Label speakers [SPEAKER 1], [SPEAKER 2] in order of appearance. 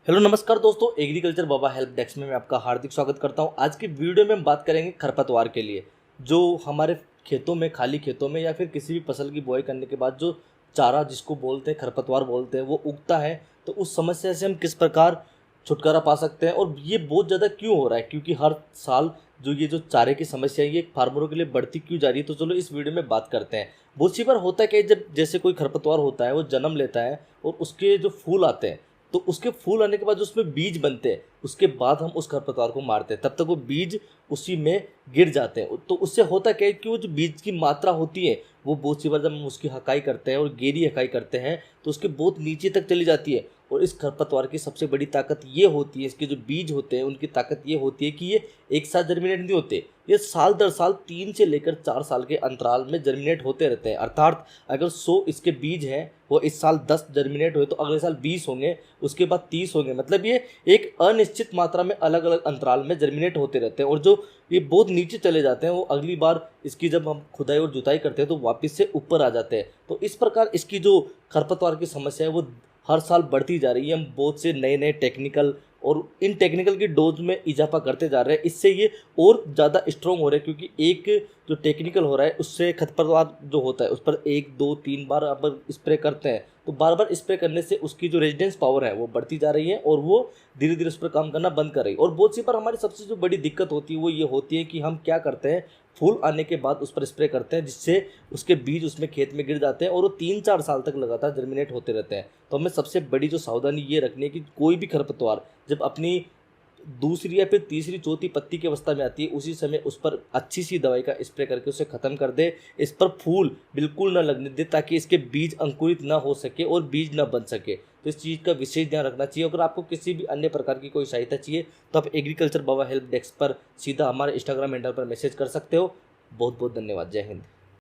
[SPEAKER 1] Hello नमस्कार दोस्तों, agriculture बाबा help desk में मैं आपका हार्दिक स्वागत करता हूं। आज की वीडियो में हम बात करेंगे खरपतवार के लिए जो हमारे खेतों में, खाली खेतों में या फिर किसी भी फसल की बुआई करने के बाद जो चारा जिसको बोलते हैं खरपतवार बोलते हैं वो उगता है। तो उस समस्या से हम किस प्रकार छुटकारा पा सकते हैं और ये बहुत ज़्यादा क्यों हो रहा है, क्योंकि हर साल जो चारे की समस्या है ये फार्मरों के लिए बढ़ती क्यों जा रही है। तो चलो इस वीडियो में बात करते हैं। बहुत सी बार होता है कि जब जैसे कोई खरपतवार होता है वो जन्म लेता है और उसके जो फूल आते हैं, तो उसके फूल आने के बाद जो उसमें बीज बनते हैं उसके बाद हम उस खरपतवार को मारते हैं। तब तक वो बीज उसी में गिर जाते हैं। तो उससे होता क्या है कि वो जो बीज की मात्रा होती है वो बहुत सी बार जब हम उसकी हकाई करते हैं और गहरी हकाई करते हैं तो उसके बहुत नीचे तक चली जाती है। और इस खरपतवार की सबसे बड़ी ताकत ये होती है, इसके जो बीज होते हैं उनकी ताकत ये होती है कि ये एक साथ जर्मिनेट नहीं होते, ये साल दर साल 3 से लेकर 4 साल के अंतराल में जर्मिनेट होते रहते हैं। अर्थात अगर 100 इसके बीज हैं वो इस साल 10 जर्मिनेट हुए तो अगले साल 20 होंगे, उसके बाद 30 होंगे। मतलब ये एक अनिश्चित मात्रा में अलग अलग अंतराल में जर्मिनेट होते रहते हैं और जो ये बहुत नीचे चले जाते हैं वो अगली बार इसकी जब हम खुदाई और जुताई करते हैं तो वापस से ऊपर आ जाते हैं। तो इस प्रकार इसकी जो खरपतवार की समस्या है वो हर साल बढ़ती जा रही है। हम बहुत से नए नए टेक्निकल और इन टेक्निकल की डोज में इजाफा करते जा रहे हैं, इससे ये और ज़्यादा स्ट्रॉन्ग हो रहे हैं। क्योंकि एक जो टेक्निकल हो रहा है उससे खरपतवार जो होता है उस पर 1 2 3 बार अगर स्प्रे करते हैं तो बार बार स्प्रे करने से उसकी जो रेजिस्टेंस पावर है वो बढ़ती जा रही है और वो धीरे धीरे उस पर काम करना बंद कर रही है। और बहुत सी बार हमारी सबसे जो बड़ी दिक्कत होती है वो ये होती है कि हम क्या करते हैं, फूल आने के बाद उस पर स्प्रे करते हैं जिससे उसके बीज उसमें खेत में गिर जाते हैं और वो 3 4 साल तक लगातार जर्मिनेट होते रहते हैं। तो हमें सबसे बड़ी जो सावधानी ये रखनी है कि कोई भी खरपतवार जब अपनी दूसरी या फिर तीसरी चौथी पत्ती की अवस्था में आती है उसी समय उस पर अच्छी सी दवाई का स्प्रे करके उसे ख़त्म कर दे। इस पर फूल बिल्कुल ना लगने दे ताकि इसके बीज अंकुरित ना हो सके और बीज ना बन सके। तो इस चीज़ का विशेष ध्यान रखना चाहिए। अगर आपको किसी भी अन्य प्रकार की कोई सहायता चाहिए तो आप एग्रीकल्चर बाबा हेल्प डेस्क पर सीधा हमारे इंस्टाग्राम हैंडल पर मैसेज कर सकते हो। बहुत बहुत धन्यवाद। जय हिंद।